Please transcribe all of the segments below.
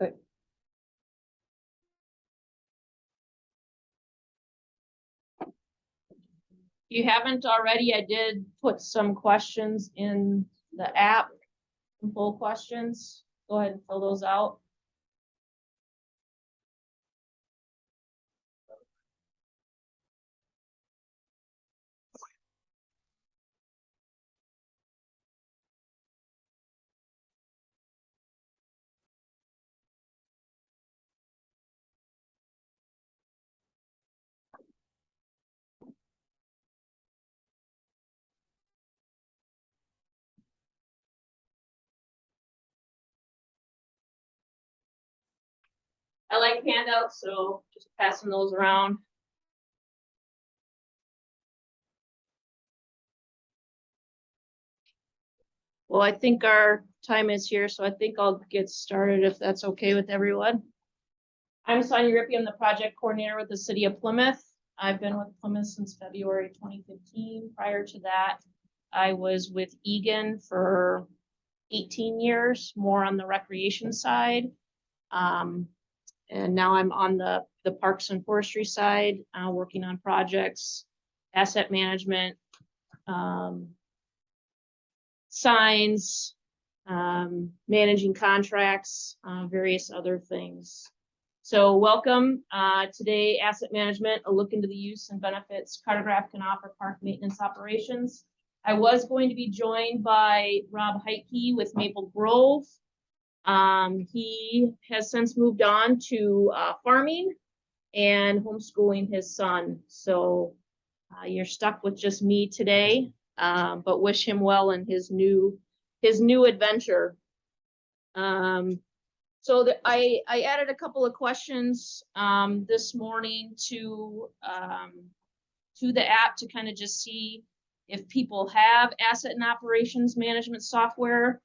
Okay. If you haven't already, I did put some questions in the app, some poll questions. Go ahead and fill those out. I like handouts, so just passing those around. Well, I think our time is here, so I think I'll get started if that's okay with everyone. I'm Sonya Rippe. I'm the project coordinator with the City of Plymouth. I've been with Plymouth since February 2015. Prior to that, I was with Egan for 18 years, more on the recreation side. And now I'm on the Parks and Forestry side, working on projects, asset management, signs, managing contracts, various other things. So welcome. Today, asset management, a look into the use and benefits Cartegraph can offer park maintenance operations. I was going to be joined by Rob Heitke with Maple Grove. He has since moved on to farming and homeschooling his son. So you're stuck with just me today, but wish him well in his new adventure. So I added a couple of questions this morning to the app to kind of just see if people have asset and operations management software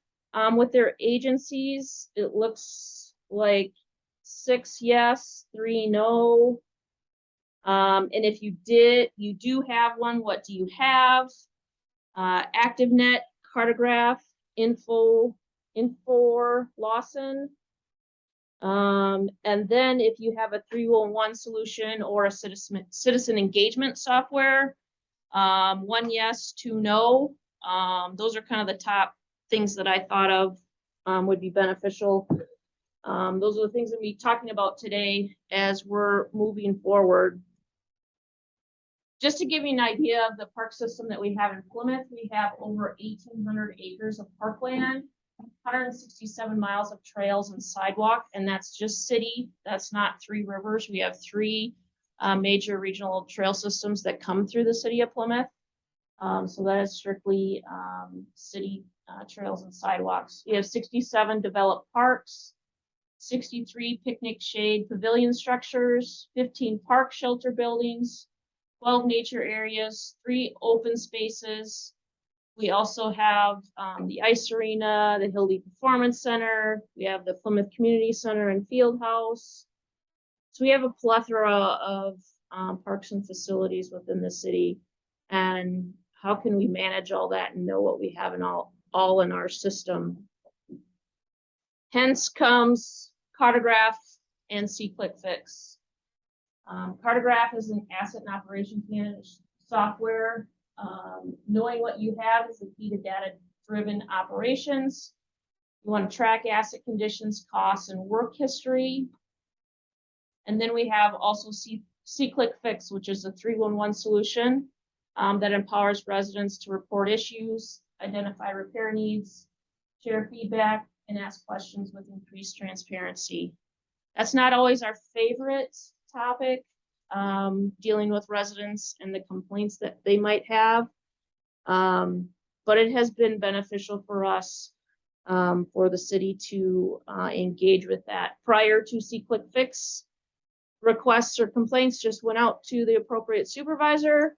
with their agencies. It looks like 6 yes, 3 no. And if you do have one, what do you have? ActiveNet, Cartegraph, Infor, Lawson. And then if you have a 311 solution or a citizen engagement software, 1 yes, 2 no. Those are kind of the top things that I thought of would be beneficial. Those are the things that we'll be talking about today as we're moving forward. Just to give you an idea of the park system that we have in Plymouth, we have over 1,800 acres of parkland, 167 miles of trails and sidewalk, and that's just city. That's not Three Rivers. We have 3 major regional trail systems that come through the city of Plymouth. So that is strictly city trails and sidewalks. We have 67 developed parks, 63 picnic shade pavilion structures, 15 park shelter buildings, 12 nature areas, 3 open spaces. We also have the ice arena, the Hildy Performance Center. We have the Plymouth Community Center and Field House. So we have a plethora of parks and facilities within the city. And how can we manage all that and know what we have in all in our system? Hence comes Cartegraph and SeeClickFix. Cartegraph is an asset and operations management software. Knowing what you have is the key to data-driven operations. You want to track asset conditions, costs, and work history. And then we have also SeeClickFix, which is a 311 solution that empowers residents to report issues, identify repair needs, share feedback, and ask questions with increased transparency. That's not always our favorite topic, dealing with residents and the complaints that they might have. But it has been beneficial for us, for the city to engage with that. Prior to SeeClickFix, requests or complaints just went out to the appropriate supervisor.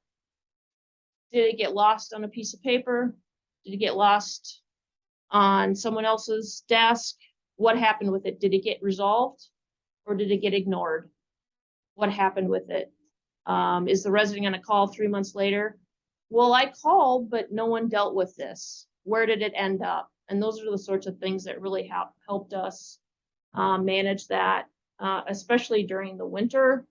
Did it get lost on a piece of paper? Did it get lost on someone else's desk? What happened with it? Did it get resolved or did it get ignored? What happened with it? Is the resident going to call 3 months later? Well, I called, but no one dealt with this. Where did it end up? And those are the sorts of things that really helped us manage that, especially during the winter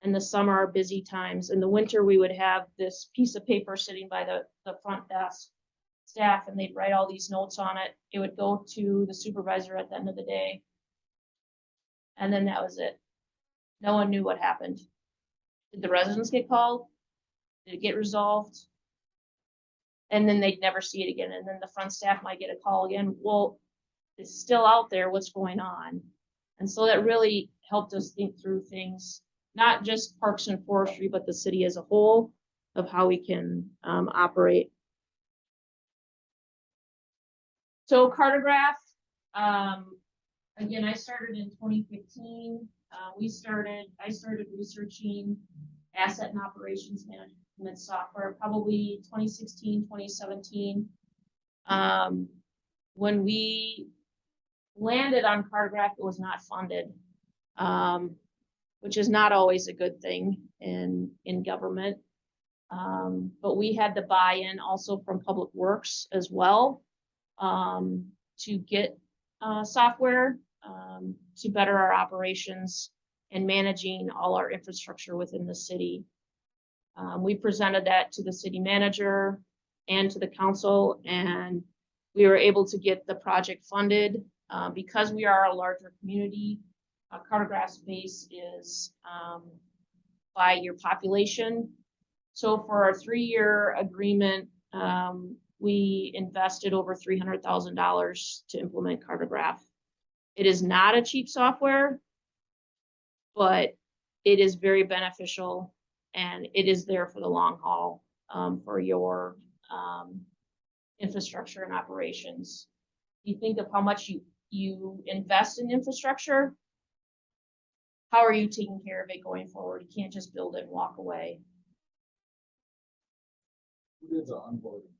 and the summer are busy times. In the winter, we would have this piece of paper sitting by the front desk staff, and they'd write all these notes on it. It would go to the supervisor at the end of the day. And then that was it. No one knew what happened. Did the residents get called? Did it get resolved? And then they'd never see it again. And then the front staff might get a call again. Well, it's still out there. What's going on? And so that really helped us think through things, not just parks and forestry, but the city as a whole, of how we can operate. So Cartegraph, again, I started in 2015. I started researching asset and operations management software, probably 2016, 2017. When we landed on Cartegraph, it was not funded, which is not always a good thing in government. But we had the buy-in also from Public Works as well, to get software to better our operations and managing all our infrastructure within the city. We presented that to the city manager and to the council, and we were able to get the project funded. Because we are a larger community, Cartegraph's base is by your population. So for our 3-year agreement, we invested over $300,000 to implement Cartegraph. It is not a cheap software, but it is very beneficial, and it is there for the long haul, for your infrastructure and operations. You think of how much you invest in infrastructure, how are you taking care of it going forward? You can't just build it and walk away. Who did the onboarding?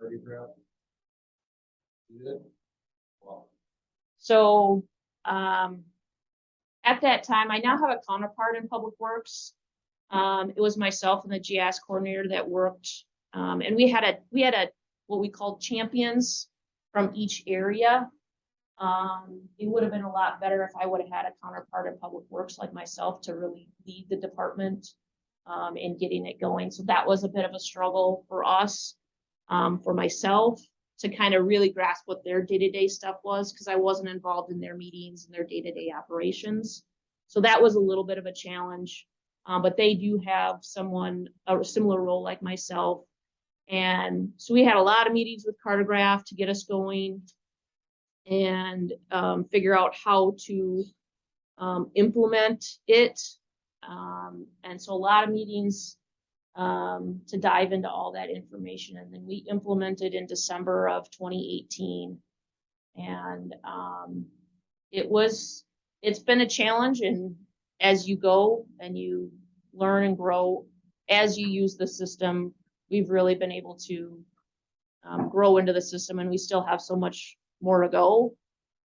Cartegraph? You did? Wow. So at that time, I now have a counterpart in Public Works. It was myself and the GIS coordinator that worked, and we had a what we called champions from each area. It would have been a lot better if I would have had a counterpart in Public Works like myself to really lead the department in getting it going. So that was a bit of a struggle for us, for myself, to kind of really grasp what their day-to-day stuff was, because I wasn't involved in their meetings and their day-to-day operations. So that was a little bit of a challenge, but they do have someone, a similar role like myself. And so we had a lot of meetings with Cartegraph to get us going and figure out how to implement it. And so a lot of meetings to dive into all that information. And then we implemented in December of 2018. And it's been a challenge, and as you go and you learn and grow, as you use the system, we've really been able to grow into the system, and we still have so much more to go.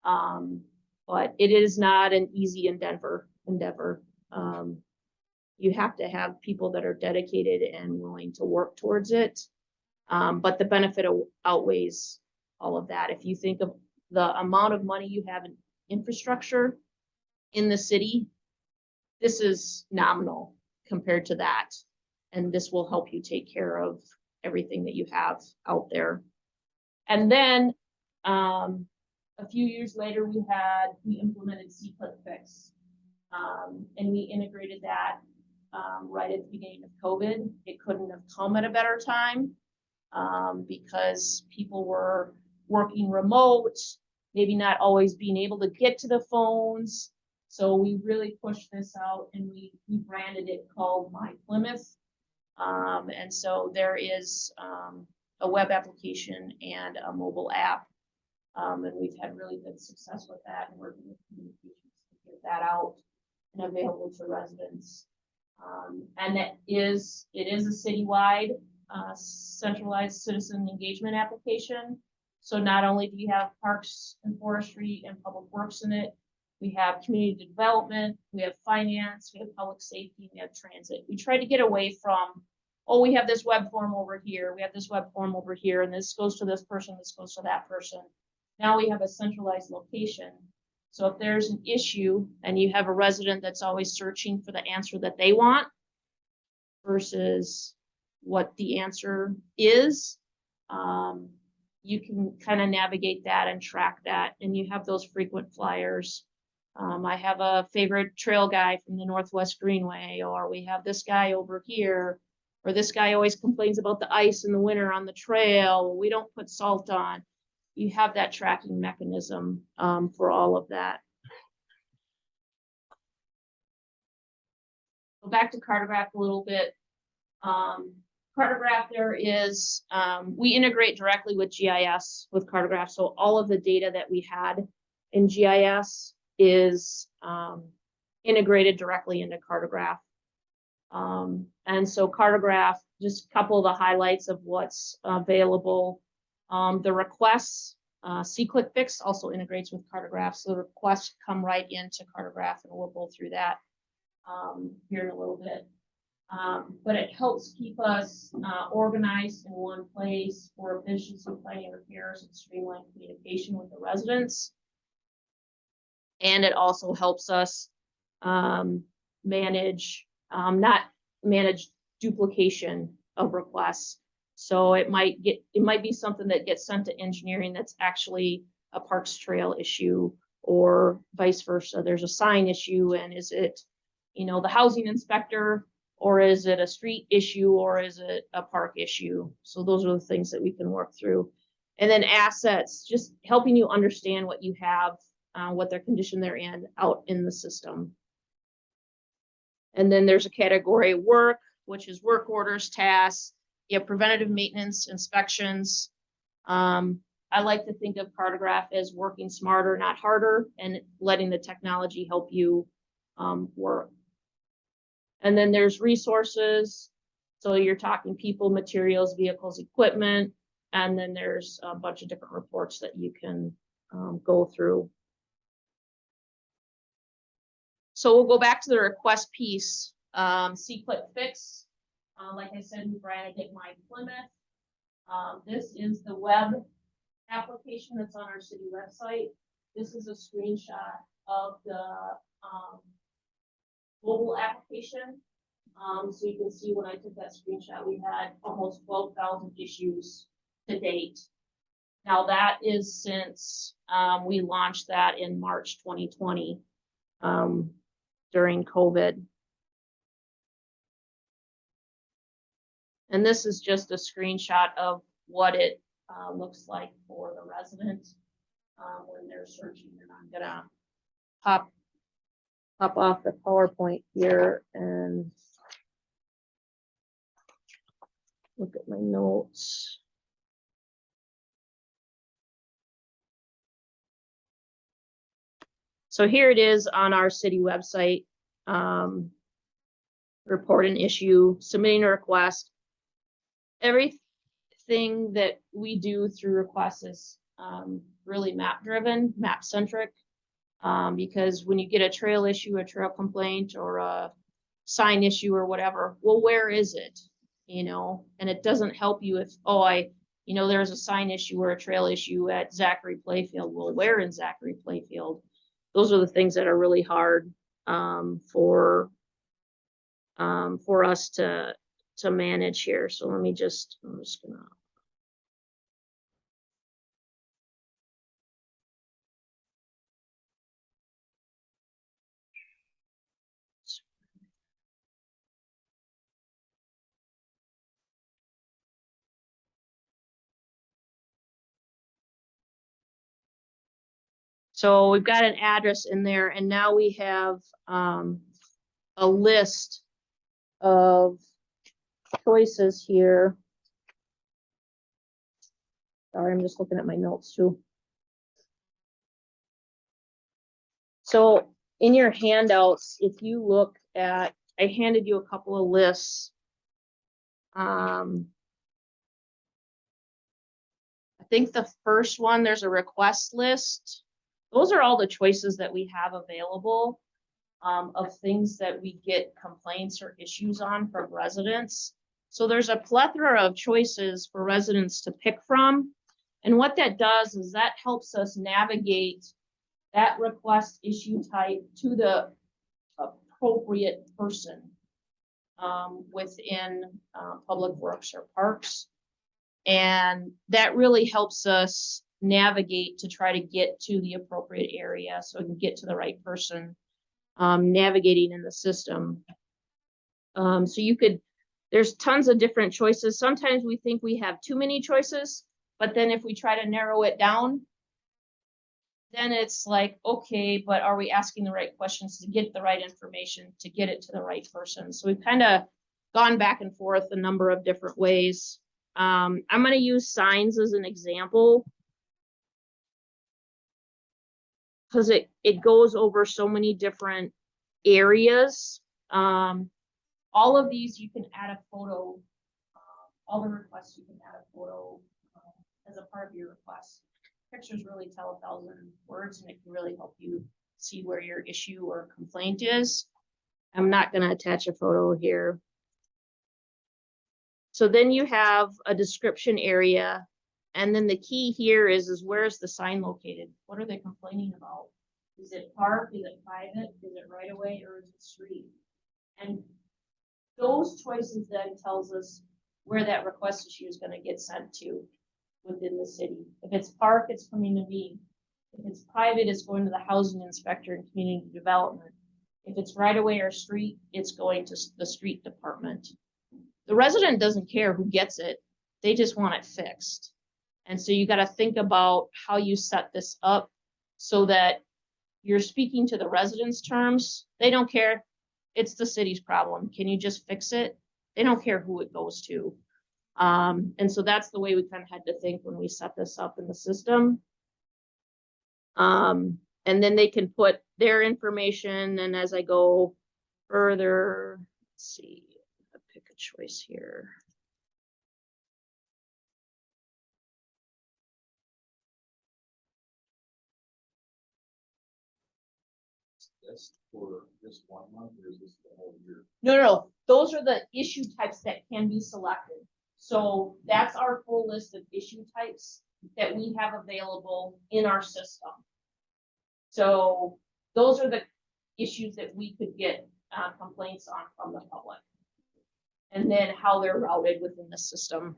But it is not an easy endeavor. You have to have people that are dedicated and willing to work towards it. But the benefit outweighs all of that. If you think of the amount of money you have in infrastructure in the city, this is nominal compared to that. And this will help you take care of everything that you have out there. And then a few years later, we implemented C-Click-Fix, and we integrated that right at the beginning of COVID. It couldn't have come at a better time, because people were working remote, maybe not always being able to get to the phones. So we really pushed this out, and we branded it called My Plymouth. And so there is a web application and a mobile app. And we've had really good success with that, and working with communications to get that out and available to residents. And it is a citywide centralized citizen engagement application. So not only do you have parks and forestry and public works in it, we have community development, we have finance, we have public safety, we have transit. We try to get away from, oh, we have this web form over here, we have this web form over here, and this goes to this person, this goes to that person. Now we have a centralized location. So if there's an issue and you have a resident that's always searching for the answer that they want versus what the answer is, you can kind of navigate that and track that. And you have those frequent flyers. I have a favorite trail guy from the Northwest Greenway, or we have this guy over here, or this guy always complains about the ice in the winter on the trail. We don't put salt on. You have that tracking mechanism for all of that. Go back to Cartegraph a little bit. Cartegraph, there is, we integrate directly with GIS with Cartegraph. So all of the data that we had in GIS is integrated directly into Cartegraph. And so Cartegraph, just a couple of the highlights of what's available. The requests, C-Click Fix also integrates with Cartegraph. So the requests come right into Cartegraph, and we'll go through that here in a little bit. But it helps keep us organized in one place for efficiency planning, repairs, and streamlined communication with the residents. And it also helps us manage, not manage duplication of requests. So it might be something that gets sent to engineering that's actually a Parks Trail issue, or vice versa. There's a sign issue, and is it, the housing inspector, or is it a street issue, or is it a park issue? So those are the things that we can work through. And then assets, just helping you understand what you have, what their condition they're in out in the system. And then there's a category work, which is work orders, tasks. You have preventative maintenance, inspections. I like to think of Cartegraph as working smarter, not harder, and letting the technology help you work. And then there's resources. So you're talking people, materials, vehicles, equipment, and then there's a bunch of different reports that you can go through. So we'll go back to the request piece. C-Click Fix. Like I said, we branded it My Plymouth. This is the web application that's on our city website. This is a screenshot of the mobile application. So you can see when I took that screenshot, we had almost 12,000 issues to date. Now that is since we launched that in March 2020 during COVID. And this is just a screenshot of what it looks like for the resident when they're searching. And I'm gonna pop off the PowerPoint here and look at my notes. So here it is on our city website. Report an issue, submitting a request. Everything that we do through requests is really map driven, map centric. Because when you get a trail issue, a trail complaint, or a sign issue or whatever, well, where is it? And it doesn't help you if, there's a sign issue or a trail issue at Zachary Playfield. Well, where in Zachary Playfield? Those are the things that are really hard for us to manage here. So I'm just gonna. So we've got an address in there, and now we have a list of choices here. Sorry, I'm just looking at my notes too. So in your handouts, if you look at, I handed you a couple of lists. I think the first one, there's a request list. Those are all the choices that we have available of things that we get complaints or issues on from residents. So there's a plethora of choices for residents to pick from. And what that does is that helps us navigate that request issue type to the appropriate person within Public Works or Parks. And that really helps us navigate to try to get to the appropriate area so we can get to the right person navigating in the system. So you could, there's tons of different choices. Sometimes we think we have too many choices, but then if we try to narrow it down, then it's like, okay, but are we asking the right questions to get the right information, to get it to the right person? So we've kind of gone back and forth a number of different ways. I'm going to use signs as an example because it goes over so many different areas. All of these, you can add a photo. All the requests, you can add a photo as a part of your request. Pictures really tell 1,000 words, and it can really help you see where your issue or complaint is. I'm not going to attach a photo here. So then you have a description area, and then the key here is where's the sign located? What are they complaining about? Is it park? Is it private? Is it right away, or is it street? And those choices then tells us where that request issue is going to get sent to within the city. If it's park, it's coming to me. If it's private, it's going to the housing inspector and community development. If it's right away or street, it's going to the street department. The resident doesn't care who gets it. They just want it fixed. And so you got to think about how you set this up so that you're speaking to the residents' terms. They don't care. It's the city's problem. Can you just fix it? They don't care who it goes to. And so that's the way we kind of had to think when we set this up in the system. And then they can put their information, and as I go further, let's see, I'll pick a choice here. That's for this 1 month, or is this the whole year? No. Those are the issue types that can be selected. So that's our full list of issue types that we have available in our system. So those are the issues that we could get complaints on from the public. And then how they're routed within the system.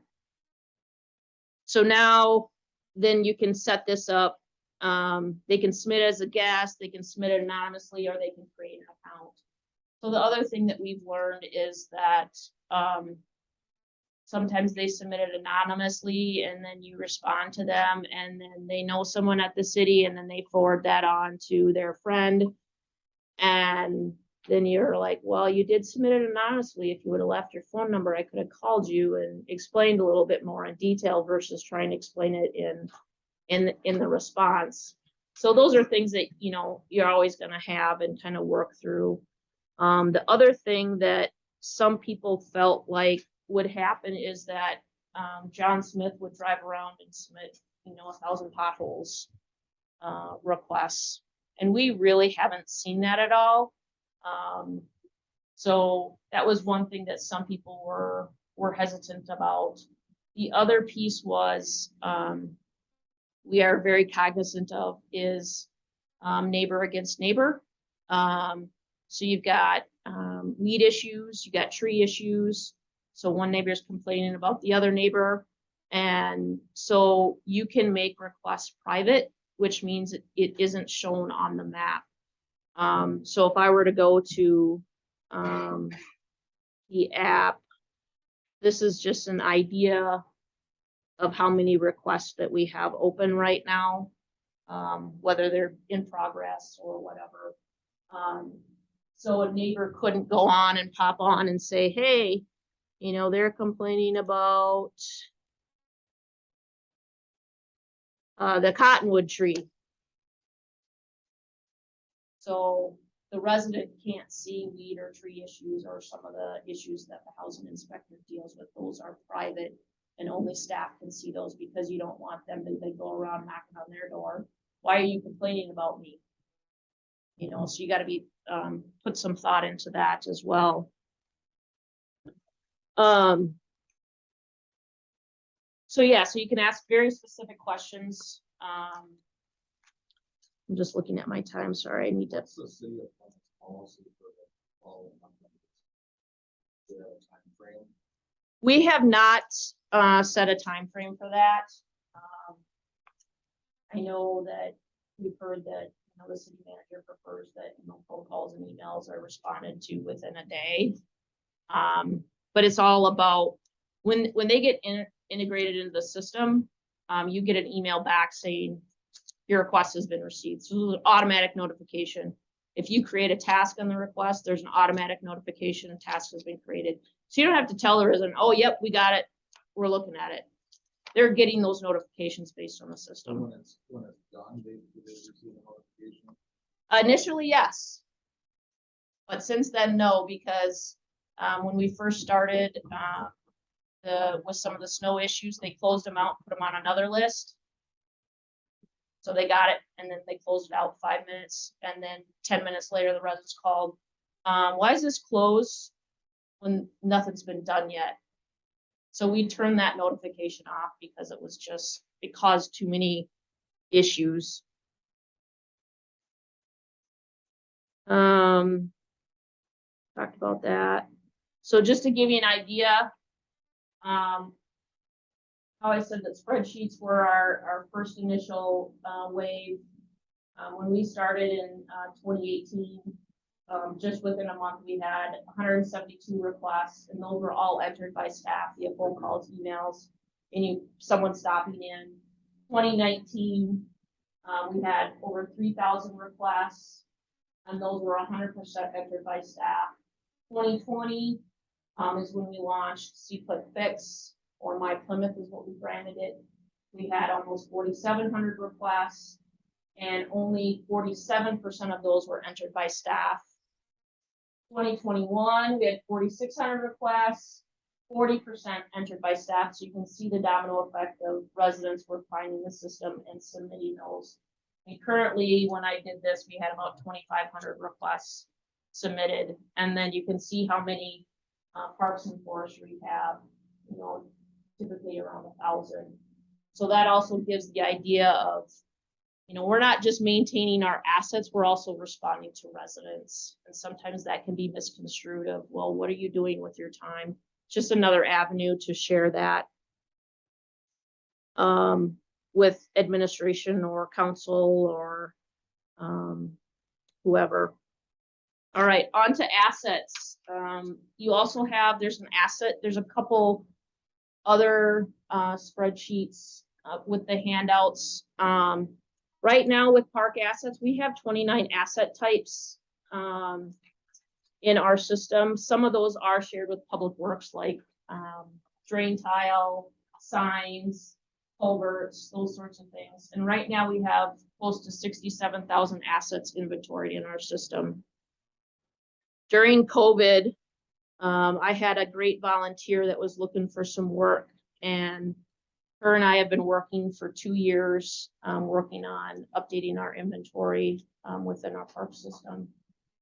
So now, then you can set this up. They can submit as a guest, they can submit it anonymously, or they can create an account. So the other thing that we've learned is that sometimes they submit it anonymously and then you respond to them, and then they know someone at the city and then they forward that on to their friend. And then you're like, well, you did submit it anonymously. If you would have left your phone number, I could have called you and explained a little bit more in detail versus trying to explain it in the response. So those are things that, you know, you're always going to have and kind of work through. The other thing that some people felt like would happen is that John Smith would drive around and submit, 1,000 potholes requests. And we really haven't seen that at all. So that was one thing that some people were hesitant about. The other piece was we are very cognizant of is neighbor against neighbor. So you've got weed issues, you got tree issues. So one neighbor is complaining about the other neighbor. And so you can make requests private, which means it isn't shown on the map. So if I were to go to the app, this is just an idea of how many requests that we have open right now, whether they're in progress or whatever. So a neighbor couldn't go on and pop on and say, hey, they're complaining about the cottonwood tree. So the resident can't see weed or tree issues or some of the issues that the housing inspector deals with. Those are private and only staff can see those because you don't want them to go around knocking on their door. Why are you complaining about me? So you got to be put some thought into that as well. So yeah, so you can ask very specific questions. I'm just looking at my time, sorry, I need to. What's the city of Plymouth's policy for the following companies? Do you have a time frame? We have not set a time frame for that. I know that we've heard that, you know, the city manager prefers that, you know, phone calls and emails are responded to within a day. But it's all about when they get integrated into the system, you get an email back saying your request has been received. So there's an automatic notification. If you create a task on the request, there's an automatic notification, a task has been created. So you don't have to tell the resident, oh, yep, we got it. We're looking at it. They're getting those notifications based on the So system. when it's done, they receive a notification. Initially, yes. But since then, no, because when we first started with some of the snow issues, they closed them out, put them on another list. So they got it, and then they closed it out 5 minutes, and then 10 minutes later, the residents called. Why is this closed when nothing's been done yet? So we turned that notification off because it caused too many issues. Talked about that. So just to give you an idea, how I said that spreadsheets were our first initial wave. When we started in 2018, just within a month, we had 172 requests, and those were all entered by staff via phone calls, emails, and someone stopping in. 2019, we had over 3,000 requests, and those were 100% entered by staff. 2020 is when we launched C-Click Fix, or My Plymouth is what we branded it. We had almost 4,700 requests, and only 47% of those were entered by staff. 2021, we had 4,600 requests, 40% entered by staff. So you can see the domino effect of residents were finding the system and submitting those. And currently, when I did this, we had about 2,500 requests submitted. And then you can see how many parks and forestry have, you know, typically around 1,000. So that also gives the idea of, you know, we're not just maintaining our assets, we're also responding to residents. And sometimes that can be misconstrued of, well, what are you doing with your time? Just another avenue to share that with administration or council or whoever. All right, on to assets. You also have, there's a couple other spreadsheets with the handouts. Right now with park assets, we have 29 asset types in our system. Some of those are shared with public works, like drain tile, signs, culverts, those sorts of things. And right now we have close to 67,000 assets inventoried in our system. During COVID, I had a great volunteer that was looking for some work, and her and I have been working for 2 years, working on updating our inventory within our park system.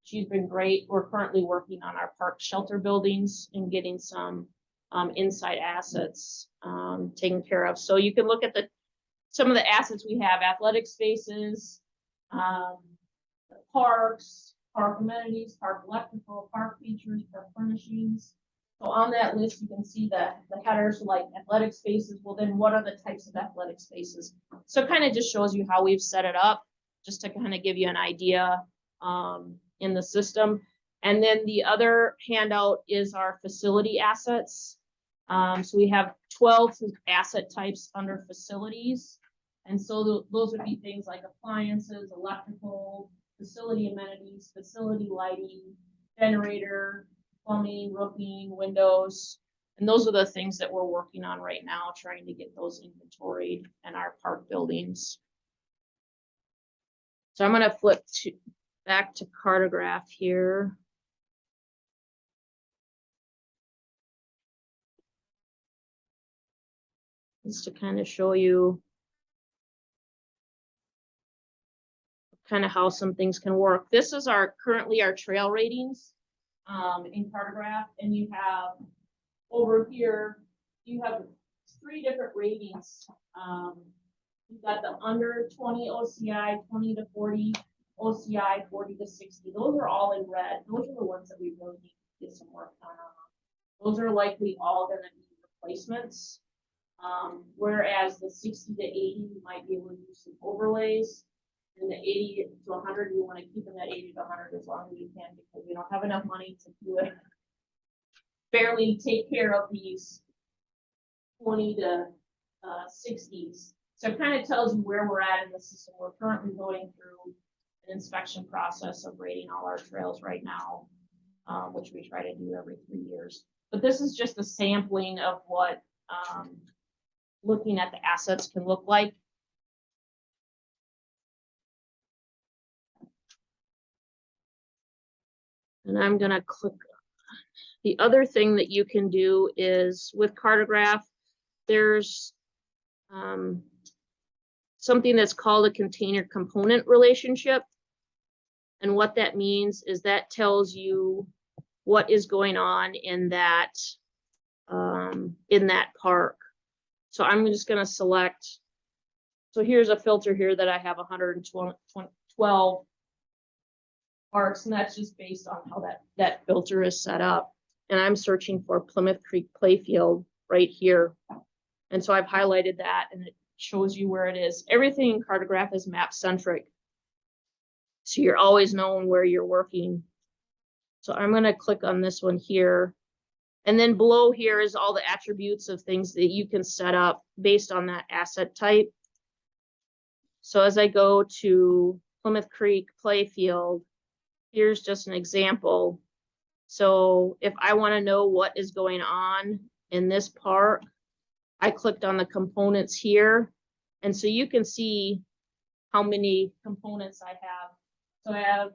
She's been great. We're currently working on our park shelter buildings and getting some inside assets taken care of. So you can look at some of the assets we have: athletic spaces, parks, park amenities, park electrical, park features, park furnishings. So on that list, you can see the headers like athletic spaces. Well, then what are the types of athletic spaces? So it kind of just shows you how we've set it up, just to kind of give you an idea in the system. And then the other handout is our facility assets. So we have 12 asset types under facilities. And so those would be things like appliances, electrical, facility amenities, facility lighting, generator, plumbing, roofing, windows. And those are the things that we're working on right now, trying to get those inventoried in our park buildings. So I'm going to flip back to Cartegraph here. Just to kind of show you kind of how some things can work. This is currently our trail ratings in Cartegraph, and you have over here, you have 3 different ratings You've got the under 20 OCI, 20 to 40 OCI, 40 to 60. Those are all in red. Those are the ones that we really need to get some work done on. Those are likely all gonna be replacements. Whereas the 60 to 80, you might be able to use some overlays. And the 80 to 100, you want to keep them at 80 to 100 as long as you can, because we don't have enough money to do it. Barely take care of these 20 to 60s. So it kind of tells you where we're at in the system. We're currently going through an inspection process of rating all our trails right now, which we try to do every 3 years. But this is just a sampling of what looking at the assets can look like. And I'm gonna click. The other thing that you can do is with Cartegraph, there's something that's called a container component relationship. And what that means is that tells you what is going on in that park. So I'm just gonna select. So here's a filter here that I have 112 parks, and that's just based on how that filter is set up. And I'm searching for Plymouth Creek Playfield right here. And so I've highlighted that, and it shows you where it is. Everything in Cartegraph is map centric. So you're always knowing where you're working. So I'm going to click on this one here. And then below here is all the attributes of things that you can set up based on that asset type. So as I go to Plymouth Creek Playfield, here's just an example. So if I want to know what is going on in this park, I clicked on the components here. And so you can see how many components I have. So I have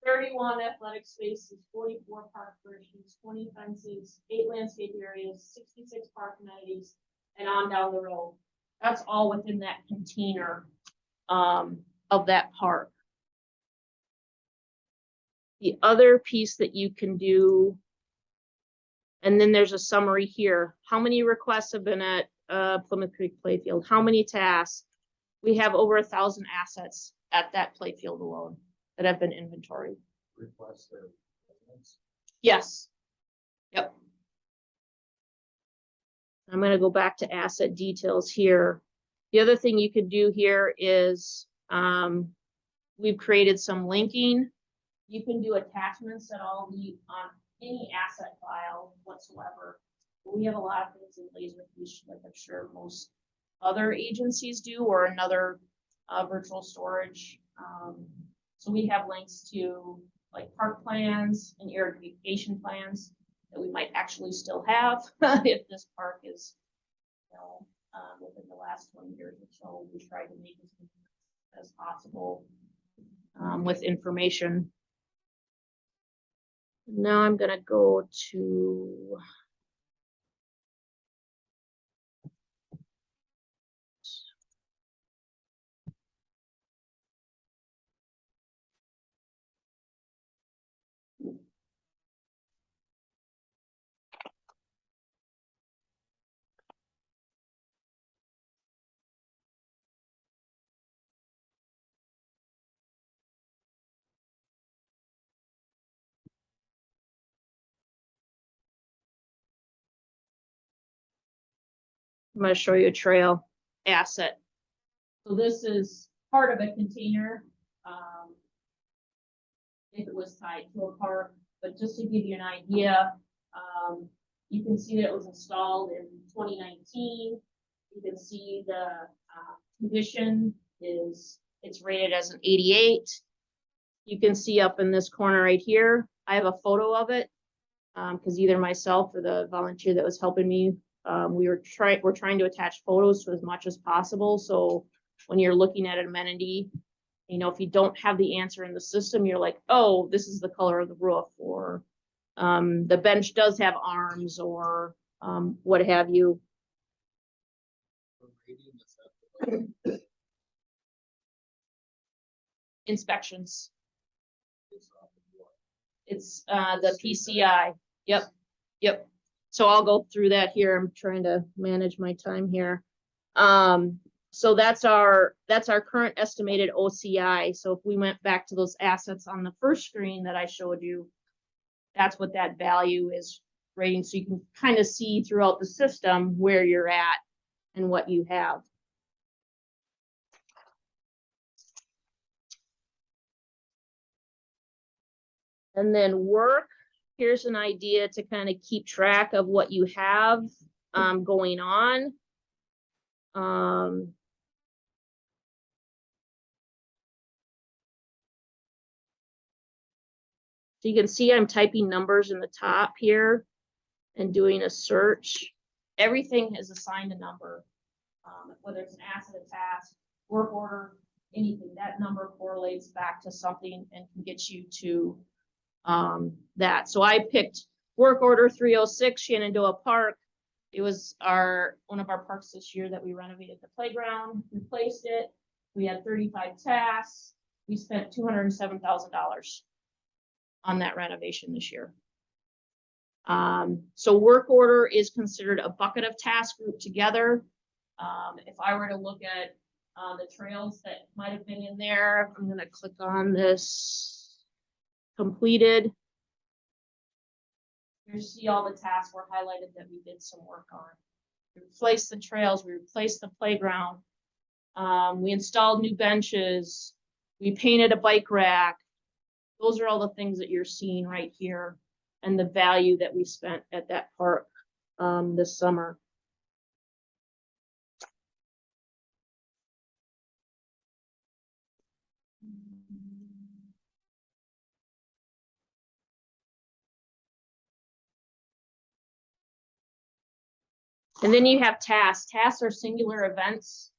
31 athletic spaces, 44 park furnishings, 20 fences, 8 landscape areas, 66 park amenities, and on down the road. That's all within that container of that park. The other piece that you can do, and then there's a summary here. How many requests have been at Plymouth Creek Playfield? How many tasks? We have over 1,000 assets at that playfield alone that have been inventoried. Request their. Yes. Yep. I'm going to go back to asset details here. The other thing you could do here is we've created some linking. You can do attachments that all be on any asset file whatsoever. We have a lot of things in Laserfish, like I'm sure most other agencies do, or another virtual storage. So we have links to like park plans and irrigation plans that we might actually still have if this park is, you know, within the last 20 years or so. We try to make as possible with information. Now I'm going to go to I'm going to show you a trail asset. So this is part of a container. If it was tied to a park, but just to give you an idea, you can see that it was installed in 2019. You can see the condition is, it's rated as an 88. You can see up in this corner right here, I have a photo of it because either myself or the volunteer that was helping me, we're trying to attach photos to as much as possible. So when you're looking at an amenity, you know, if you don't have the answer in the system, you're like, oh, this is the color of the roof, or the bench does have arms, or what have you. Inspections. It's the PCI. Yep. Yep. So I'll go through that here. I'm trying to manage my time here. So that's our current estimated OCI. So if we went back to those assets on the first screen that I showed you, that's what that value is rating. So you can kind of see throughout the system where you're at and what you have. And then work, here's an idea to kind of keep track of what you have going on. So you can see I'm typing numbers in the top here and doing a search. Everything is assigned a number, whether it's an asset, a task, work order, anything. That number correlates back to something and can get you to that. So I picked work order 306, Shenandoah Park. It was one of our parks this year that we renovated the playground, replaced it. We had 35 tasks. We spent $207,000 on that renovation this year. So work order is considered a bucket of tasks grouped together. If I were to look at the trails that might have been in there, I'm going to click on this completed. You see all the tasks were highlighted that we did some work on. We replaced the trails, we replaced the playground, we installed new benches, we painted a bike rack. Those are all the things that you're seeing right here and the value that we spent at that park this summer. And then you have tasks. Tasks are singular events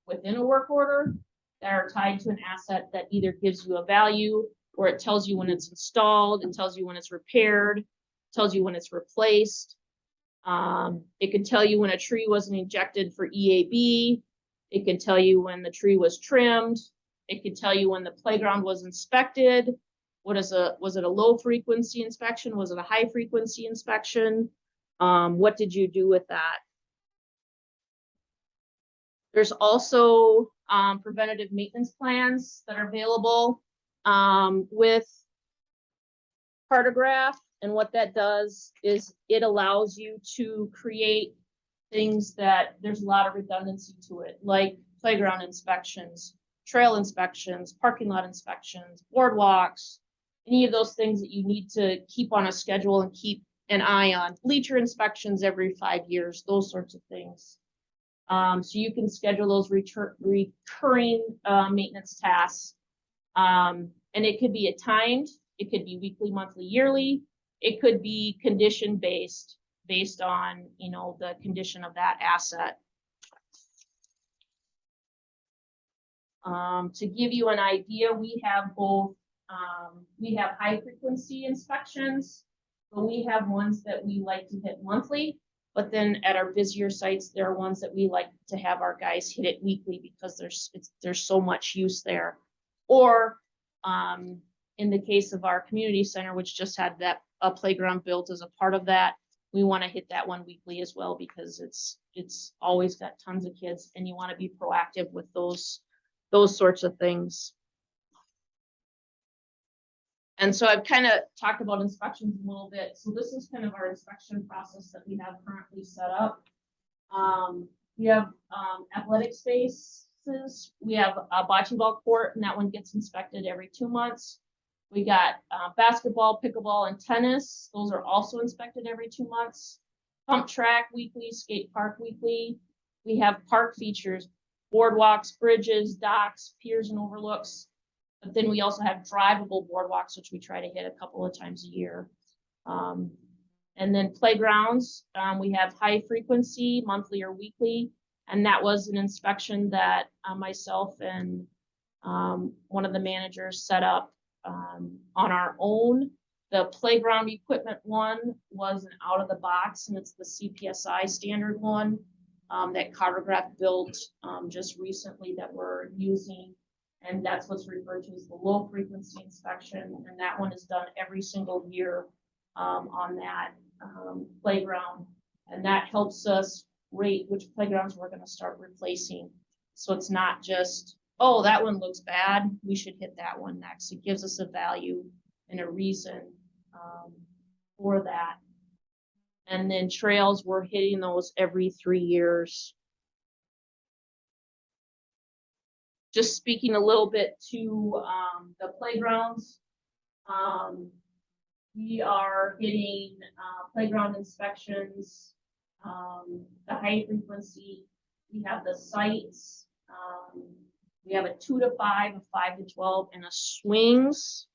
within a work order that are tied to an asset that either gives you a value or it tells you when it's installed, it tells you when it's repaired, tells you when it's replaced. It could tell you when a tree wasn't ejected for EAB. It can tell you when the tree was trimmed. It could tell you when the playground was inspected. Was it a low frequency inspection? Was it a high frequency inspection? What did you do with that? There's also preventative maintenance plans that are available with Cartegraph. And what that does is it allows you to create things that there's a lot of redundancy to it, like playground inspections, trail inspections, parking lot inspections, boardwalks, any of those things that you need to keep on a schedule and keep an eye on. Bleacher inspections every 5 years, those sorts of things. So you can schedule those recurring maintenance tasks. And it could be timed, it could be weekly, monthly, yearly. It could be condition based on, the condition of that asset. To give you an idea, we have both, we have high frequency inspections, but we have ones that we like to hit monthly. But then at our busier sites, there are ones that we like to have our guys hit it weekly because there's so much use there. Or in the case of our community center, which just had a playground built as a part of that, we want to hit that one weekly as well because it's always got tons of kids and you want to be proactive with those sorts of things. And so I've kind of talked about inspections a little bit. So this is kind of our inspection process that we have currently set up. We have athletic spaces. We have a bocce ball court, and that one gets inspected every 2 months. We got basketball, pickleball, and tennis. Those are also inspected every 2 months. Pump track weekly, skate park weekly. We have park features, boardwalks, bridges, docks, piers, and overlooks. But then we also have drivable boardwalks, which we try to hit a couple of times a year. And then playgrounds, we have high frequency, monthly or weekly. And that was an inspection that myself and one of the managers set up on our own. The playground equipment one was an out of the box, and it's the CPSI standard one that Cartegraph built just recently that we're using. And that's what's referred to as the low frequency inspection. And that one is done every single year on that playground. And that helps us rate which playgrounds we're gonna start replacing. So it's not just, oh, that one looks bad, we should hit that one next. It gives us a value and a reason for that. And then trails, we're hitting those every 3 years. Just speaking a little bit to the playgrounds. We are hitting playground inspections, the high frequency. We have the sites. We have a 2 to 5, a 5 to 12, and a swings.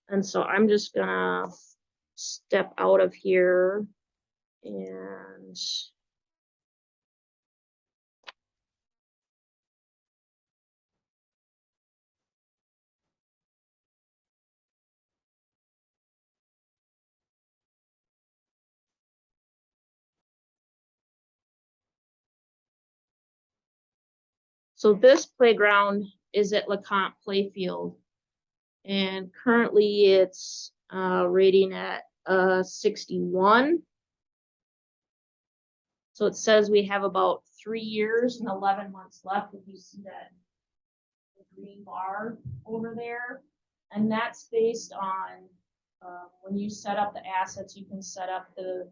And so I'm just gonna step out of here and so this playground is at LeConte Playfield, and currently it's rating at 61. So it says we have about 3 years and 11 months left. If you see that green bar over there, and that's based on when you set up the assets, you can set up the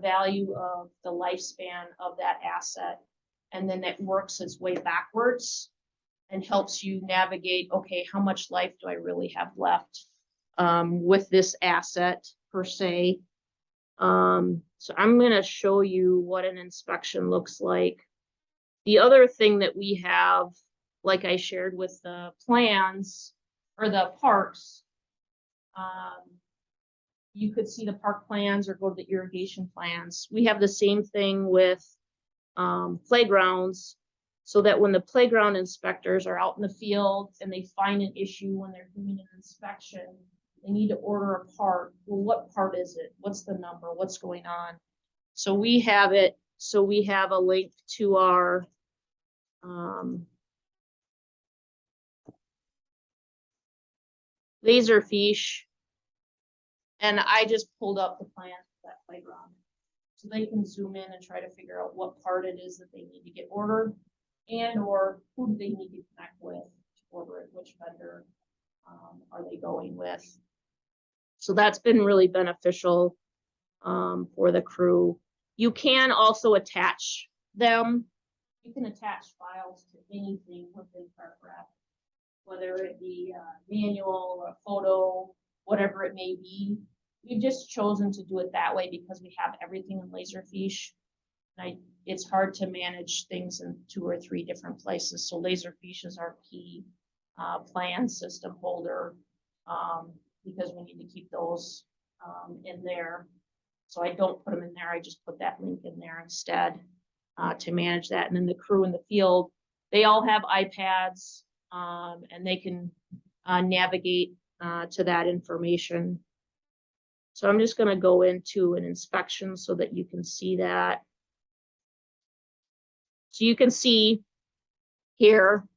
value of the lifespan of that asset, and then it works its way backwards and helps you navigate, okay, how much life do I really have left with this asset per se. So I'm going to show you what an inspection looks like. The other thing that we have, like I shared with the plans or the parks, you could see the park plans or go to the irrigation plans. We have the same thing with playgrounds, so that when the playground inspectors are out in the field and they find an issue when they're doing an inspection, they need to order a part. Well, what part is it? What's the number? What's going on? So we have it. So we have a link to our Laserfish, and I just pulled up the plan for that playground, so they can zoom in and try to figure out what part it is that they need to get ordered, and or who do they need to connect with to order it, which vendor are they going with. So that's been really beneficial for the crew. You can also attach them. You can attach files to anything within Cartegraph, whether it be manual or photo, whatever it may be. We've just chosen to do it that way because we have everything in Laserfish. It's hard to manage things in 2 or 3 different places. So Laserfish is our key plan system holder because we need to keep those in there. So I don't put them in there. I just put that link in there instead to manage that. And then the crew in the field, they all have iPads and they can navigate to that information. So I'm just going to go into an inspection so that you can see that. So you can see here,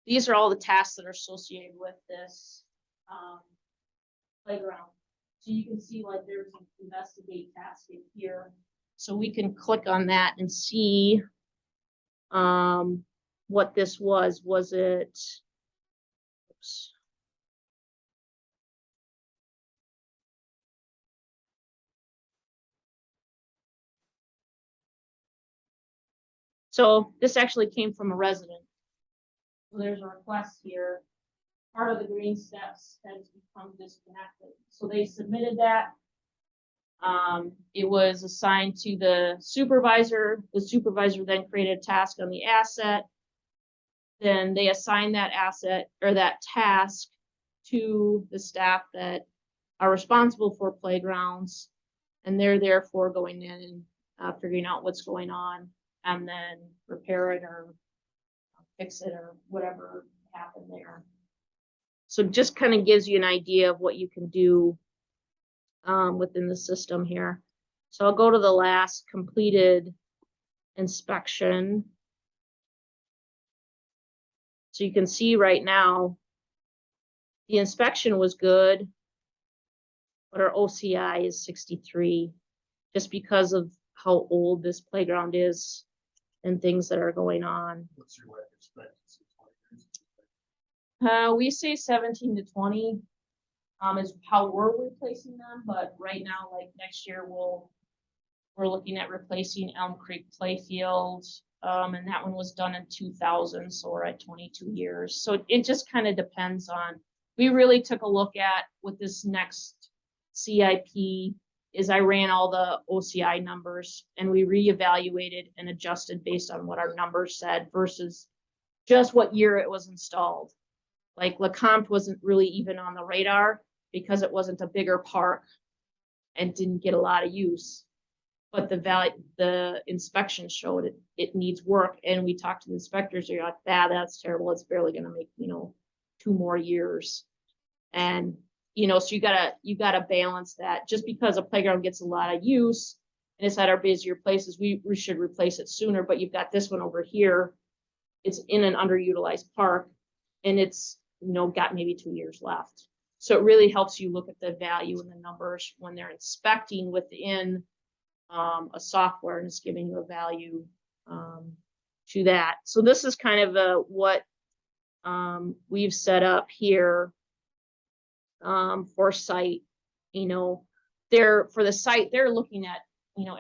these are all the tasks that are associated with this playground. So you can see like there's an investigate task in here. So we can click on that and see what this was. Was it, oops. So this actually came from a resident. So there's a request here. Part of the green steps has become disconnected. So they submitted that. It was assigned to the supervisor. The supervisor then created a task on the asset. Then they assigned that asset or that task to the staff that are responsible for playgrounds. And they're therefore going in and figuring out what's going on and then repair it or fix it or whatever happened there. So just kind of gives you an idea of what you can do within the system here. So I'll go to the last completed inspection. So you can see right now, the inspection was good, but our OCI is 63, just because of how old this playground is and things that are going on. What's your life expectancy? 20 years? We say 17 to 20 is how we're replacing them, but right now, like next year, we're looking at replacing Elm Creek Playfield. And that one was done in 2000, so we're at 22 years. So it just kind of depends on, we really took a look at with this next CIP is I ran all the OCI numbers and we reevaluated and adjusted based on what our numbers said versus just what year it was installed. Like LeCompte wasn't really even on the radar because it wasn't a bigger park and didn't get a lot of use. But the inspection showed it needs work. And we talked to the inspectors, they're like, that's terrible. It's barely gonna make, 2 more years. And, so you gotta balance that. Just because a playground gets a lot of use and it's at our busier places, we should replace it sooner. But you've got this one over here. It's in an underutilized park and it's, got maybe 2 years left. So it really helps you look at the value and the numbers when they're inspecting within a software and it's giving you a value to that. So this is kind of what we've set up here for site. For the site, they're looking at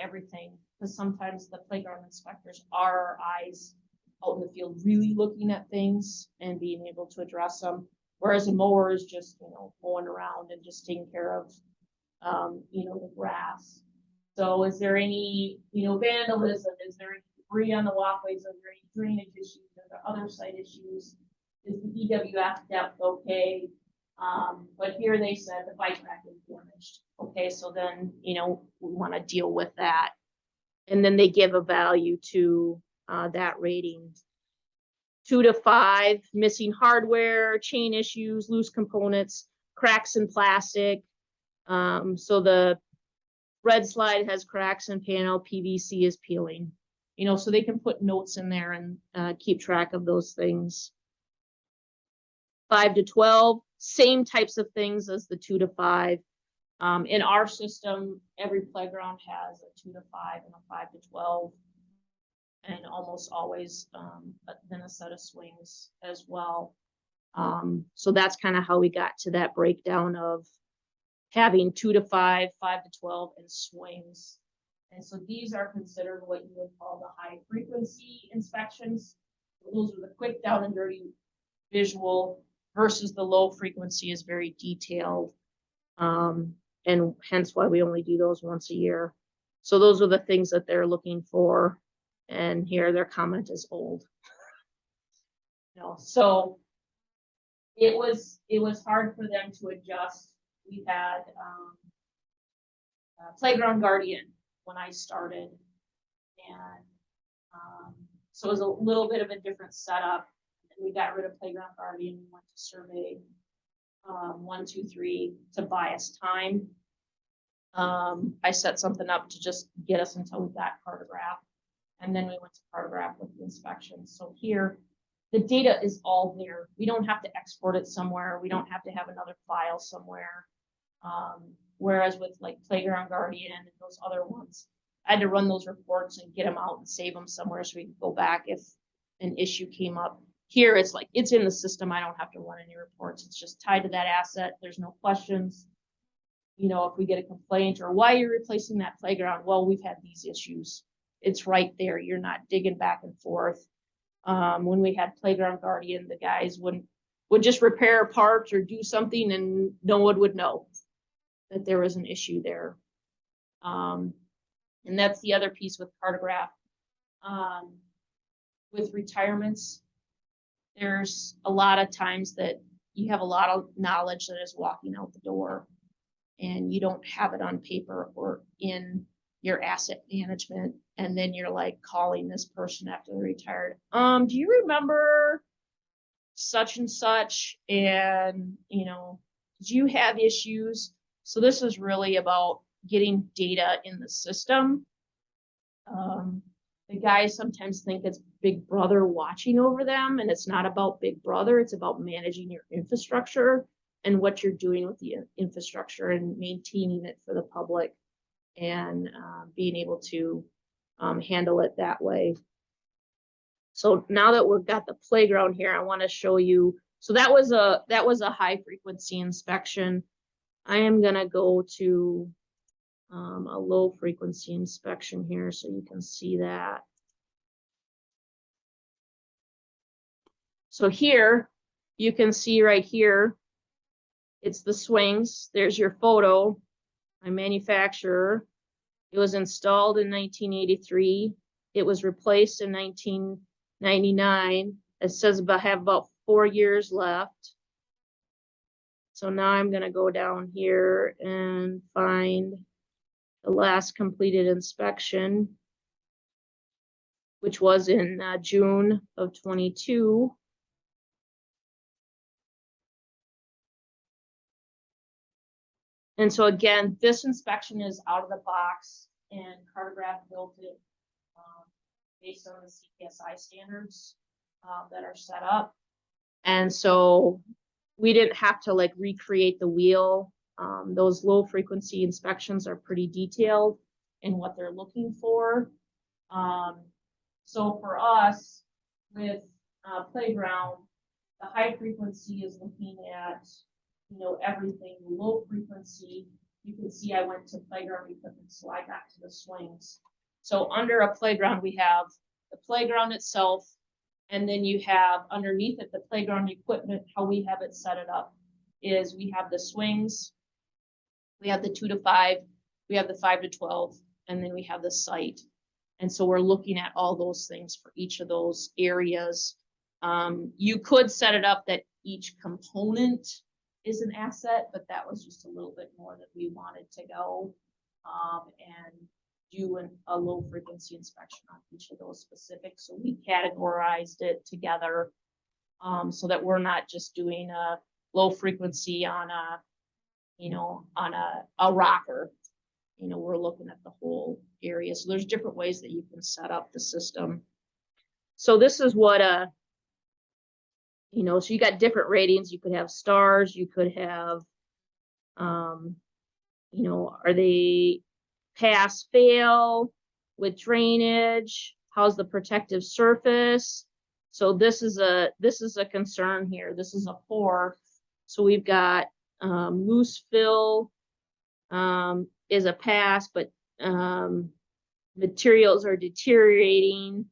everything, because sometimes the playground inspectors are our eyes out in the field, really looking at things and being able to address them. Whereas a mower is just mowing around and just taking care of the grass. So is there any, vandalism? Is there any debris on the walkways? Are there any drainage issues? Are there other site issues? Is the EWF depth okay? But here they said the bike rack is damaged. Okay, so then, we want to deal with that. And then they give a value to that rating. 2 to 5, missing hardware, chain issues, loose components, cracks in plastic. So the red slide has cracks in panel, PVC is peeling, so they can put notes in there and keep track of those things. 5 to 12, same types of things as the 2 to 5. In our system, every playground has a 2 to 5 and a 5 to 12, and almost always then a set of swings as well. So that's kind of how we got to that breakdown of having 2 to 5, 5 to 12, and swings. And so these are considered what you would call the high frequency inspections. Those are the quick down and dirty visual versus the low frequency is very detailed. And hence why we only do those once a year. So those are the things that they're looking for. And here their comment is old. So it was hard for them to adjust. We had Playground Guardian when I started, and so it was a little bit of a different setup. We got rid of Playground Guardian and went to Survey 1, 2, 3 to buy us time. I set something up to just get us until we got Cartegraph, and then we went to Cartegraph with the inspection. So here, the data is all there. We don't have to export it somewhere. We don't have to have another file somewhere. Whereas with like Playground Guardian and those other ones, I had to run those reports and get them out and save them somewhere so we can go back if an issue came up. Here, it's like, it's in the system. I don't have to run any reports. It's just tied to that asset. There's no questions. If we get a complaint or why you're replacing that playground, well, we've had these issues. It's right there. You're not digging back and forth. When we had Playground Guardian, the guys would just repair a part or do something and no one would know that there was an issue there. And that's the other piece with Cartegraph. With retirements, there's a lot of times that you have a lot of knowledge that is walking out the door and you don't have it on paper or in your asset management. And then you're like calling this person after they're retired. Do you remember such and such? And, did you have issues? So this is really about getting data in the system. The guys sometimes think it's Big Brother watching over them, and it's not about Big Brother. It's about managing your infrastructure and what you're doing with the infrastructure and maintaining it for the public. and being able to handle it that way. So now that we've got the playground here, I want to show you. So that was a high frequency inspection. I am gonna go to a low frequency inspection here so you can see that. So here you can see right here, it's the swings. There's your photo. My manufacturer. It was installed in 1983. It was replaced in 1999. It says I have about 4 years left. So now I'm going to go down here and find the last completed inspection, which was in June of 22. And so again, this inspection is out of the box, and Cartegraph built it based on the CPSI standards that are set up. And so we didn't have to like recreate the wheel. Those low frequency inspections are pretty detailed in what they're looking for. So for us with playground, the high frequency is looking at, you know, everything. Low frequency, you can see I went to playground equipment, so I got to the swings. So under a playground, we have the playground itself, and then you have underneath it the playground equipment. How we have it set it up is we have the swings, we have the 2 to 5, we have the 5 to 12, and then we have the site. And so we're looking at all those things for each of those areas. You could set it up that each component is an asset, but that was just a little bit more that we wanted to go and do a low frequency inspection on each of those specifics. So we categorized it together so that we're not just doing a low frequency on a, you know, on a rocker. You know, we're looking at the whole area. So there's different ways that you can set up the system. So this is what you know, so you got different ratings. You could have stars, you could have, you know, are they pass, fail with drainage? How's the protective surface? So this is a concern here. This is a 4. So we've got loose fill is a pass, but materials are deteriorating.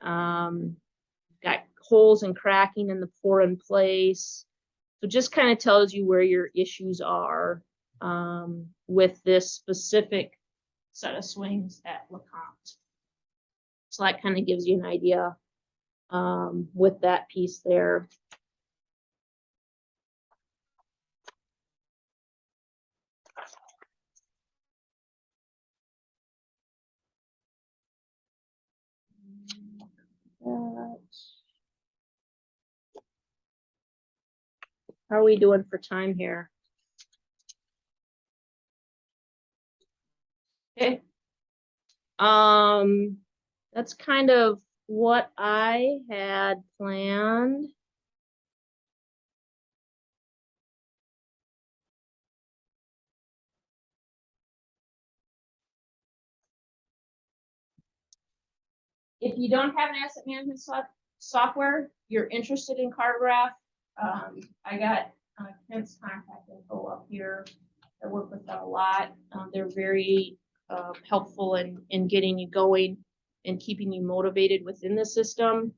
Got holes and cracking in the pour in place. So just kind of tells you where your issues are with this specific set of swings at LeCompte. So that kind of gives you an idea with that piece there. How are we doing for time here? Okay. That's kind of what I had planned. If you don't have an asset management software, you're interested in Cartegraph, I got Kent's contact info up here. I work with them a lot. They're very helpful in getting you going and keeping you motivated within the system.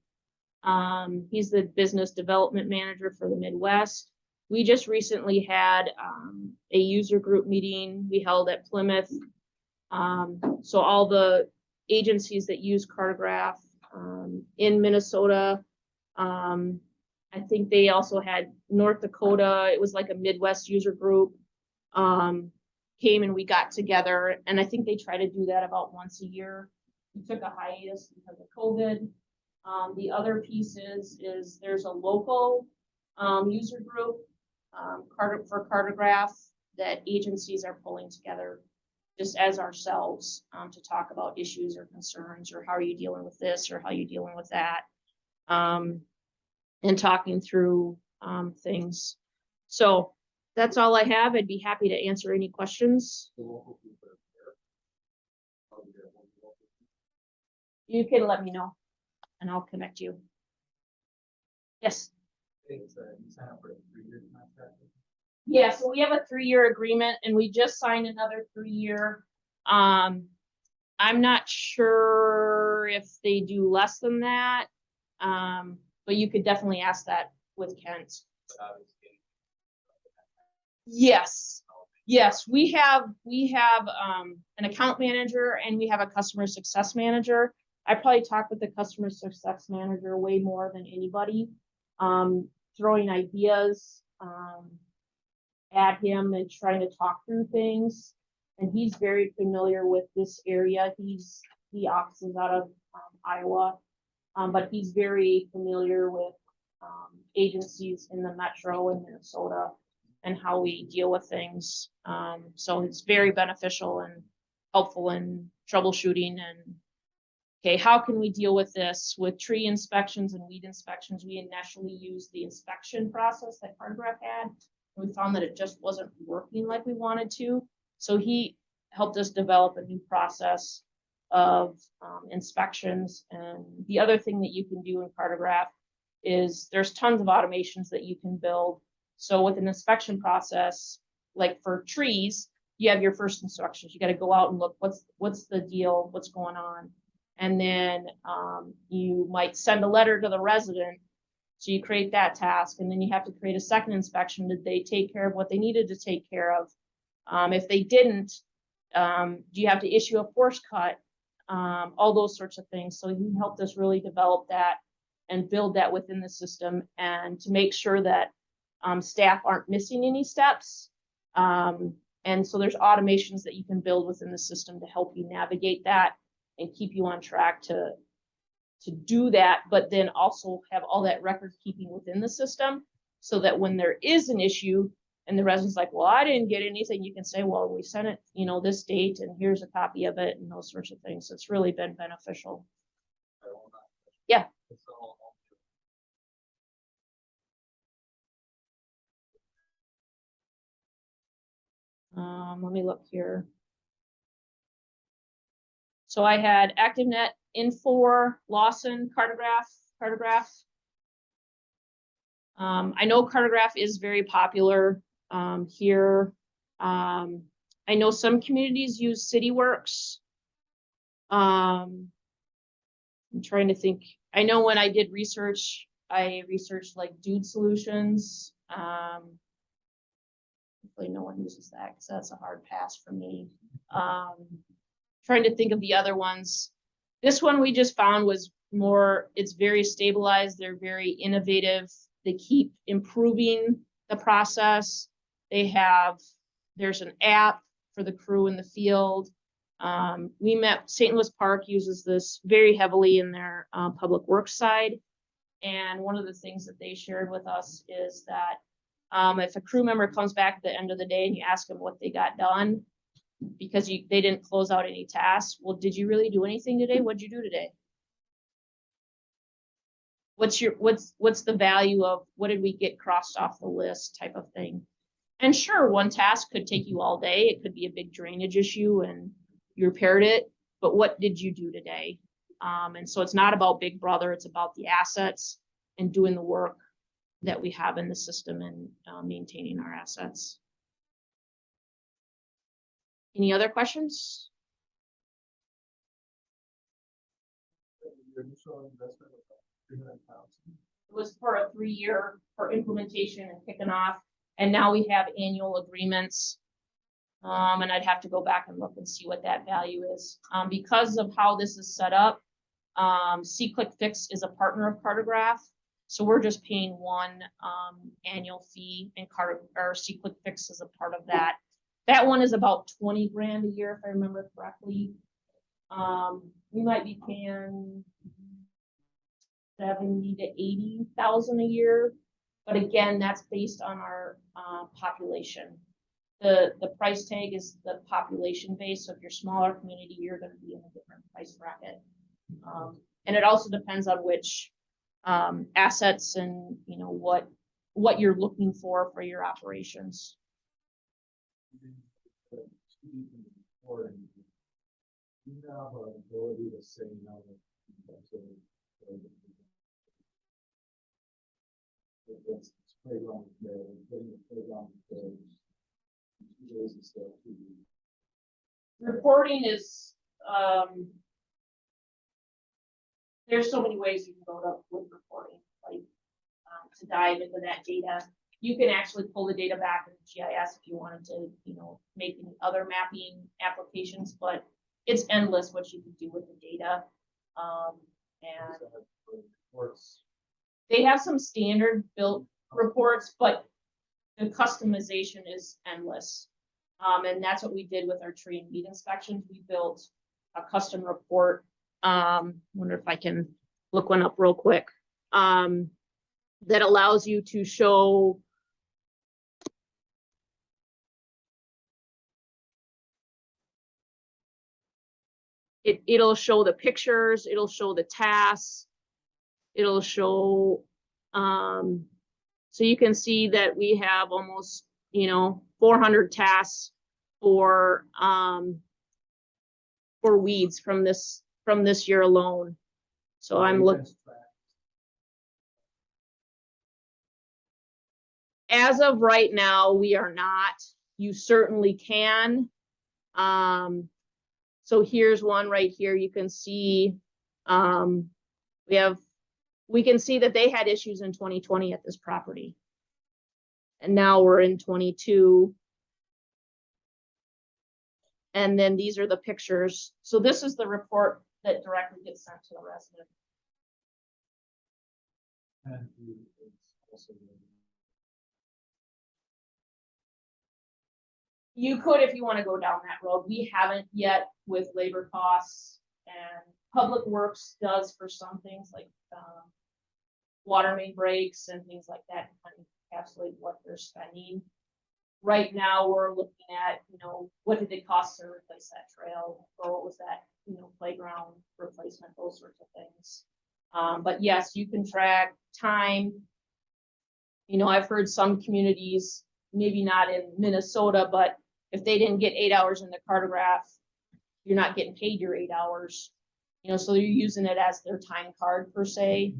He's the business development manager for the Midwest. We just recently had a user group meeting we held at Plymouth. So all the agencies that use Cartegraph in Minnesota, I think they also had North Dakota. It was like a Midwest user group came and we got together, and I think they try to do that about once a year. We took a hiatus because of COVID. The other piece is there's a local user group for Cartegraph that agencies are pulling together just as ourselves to talk about issues or concerns, or how are you dealing with this, or how are you dealing with that, and talking through things. So that's all I have. I'd be happy to answer any questions. The local people are there. You can let me know and I'll connect you. Yes. You sign up for a 3-year contract. Yeah, so we have a 3-year agreement and we just signed another 3-year. I'm not sure if they do less than that. But you could definitely ask that with Kent. But obviously, Yes. Yes, we have an account manager and we have a customer success manager. I probably talk with the customer success manager way more than anybody. Throwing ideas at him and trying to talk through things. And he's very familiar with this area. He offices out of Iowa, but he's very familiar with agencies in the metro in Minnesota and how we deal with things. So it's very beneficial and helpful in troubleshooting and, okay, how can we deal with this? With tree inspections and weed inspections, we initially used the inspection process that Cartegraph had. We found that it just wasn't working like we wanted to. So he helped us develop a new process of inspections. And the other thing that you can do in Cartegraph is there's tons of automations that you can build. So with an inspection process, like for trees, you have your first instructions. You got to go out and look, what's the deal, what's going on. And then you might send a letter to the resident. So you create that task, and then you have to create a second inspection. Did they take care of what they needed to take care of? If they didn't, do you have to issue a force cut? All those sorts of things. So he helped us really develop that and build that within the system, and to make sure that staff aren't missing any steps. And so there's automations that you can build within the system to help you navigate that and keep you on track to do that, but then also have all that record keeping within the system, so that when there is an issue and the resident's like, well, I didn't get anything, you can say, well, we sent it, this date, and here's a copy of it, and those sorts of things. So it's really been beneficial. Yeah. Let me look here. So I had ActiveNet, Infor, Lawson, Cartegraph. I know Cartegraph is very popular here. I know some communities use CityWorks. I'm trying to think. I know when I did research, I researched like Dude Solutions. Hopefully no one uses that because that's a hard pass for me. Trying to think of the other ones. This one we just found was more, it's very stabilized. They're very innovative. They keep improving the process. There's an app for the crew in the field. St. Louis Park uses this very heavily in their public works side. And one of the things that they shared with us is that if a crew member comes back at the end of the day and you ask them what they got done, because they didn't close out any tasks, well, did you really do anything today? What'd you do today? What's the value of what did we get crossed off the list type of thing? And sure, one task could take you all day. It could be a big drainage issue and you repaired it, but what did you do today? And so it's not about Big Brother, it's about the assets and doing the work that we have in the system and maintaining our assets. Any other questions? Your initial investment was $300,000. It was for a 3-year for implementation and kicking off. And now we have annual agreements. And I'd have to go back and look and see what that value is. Because of how this is set up, C-Click Fix is a partner of Cartegraph. So we're just paying one annual fee, and C-Click Fix is a part of that. That one is about 20 grand a year, if I remember correctly. We might be paying 70 to 80,000 a year, but again, that's based on our population. The price tag is the population base. So if you're smaller community, you're going to be in a different price bracket. And it also depends on which assets and what you're looking for your operations. You have an ability to say, It's playground, getting the playground, 2 days instead of 2 weeks. Reporting is, there's so many ways you can go to with reporting, like, to dive into that data. You can actually pull the data back in GIS if you wanted to, make any other mapping applications, but it's endless what you can do with the data. And Reports. they have some standard built reports, but the customization is endless. And that's what we did with our tree and weed inspections. We built a custom report. Wonder if I can look one up real quick. That allows you to show it'll show the pictures, it'll show the tasks, it'll show, so you can see that we have almost, 400 tasks for weeds from this year alone. So I'm looking. As of right now, we are not. You certainly can. So here's one right here. You can see we can see that they had issues in 2020 at this property. And now we're in 22. And then these are the pictures. So this is the report that directly gets sent to the resident. And it's also You could, if you want to go down that road. We haven't yet with labor costs, and Public Works does for some things like water main breaks and things like that, kind of encapsulate what they're spending. Right now, we're looking at, what did it cost to replace that trail, or what was that, playground replacement, those sorts of things. But yes, you can track time. I've heard some communities, maybe not in Minnesota, but if they didn't get 8 hours in the Cartegraph, you're not getting paid your 8 hours. So they're using it as their time card per se.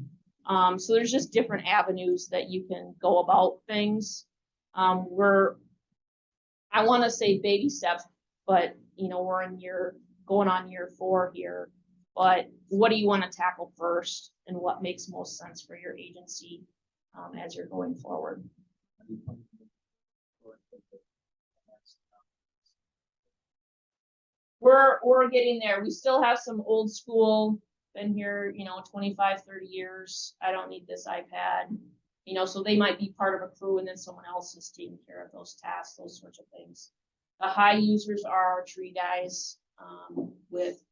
So there's just different avenues that you can go about things. I want to say baby steps, but we're going on year 4 here. But what do you want to tackle first, and what makes most sense for your agency as you're going forward? We're getting there. We still have some old school, been here, 25, 30 years. I don't need this iPad, so they might be part of a crew and then someone else is taking care of those tasks, those sorts of things. The high users are our tree guys, with,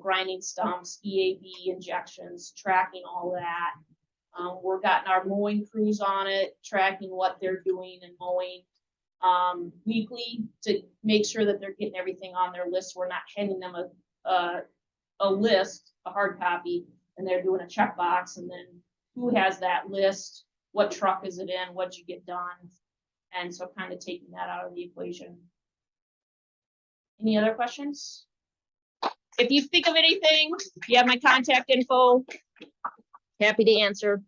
grinding stumps, EAB injections, tracking all that. We're gotten our mowing crews on it, tracking what they're doing and mowing weekly to make sure that they're getting everything on their list. We're not handing them a list, a hard copy, and they're doing a checkbox, and then who has that list, what truck is it in, what'd you get done, and so kind of taking that out of the equation. Any other questions? If you think of anything, you have my contact info. Happy to answer.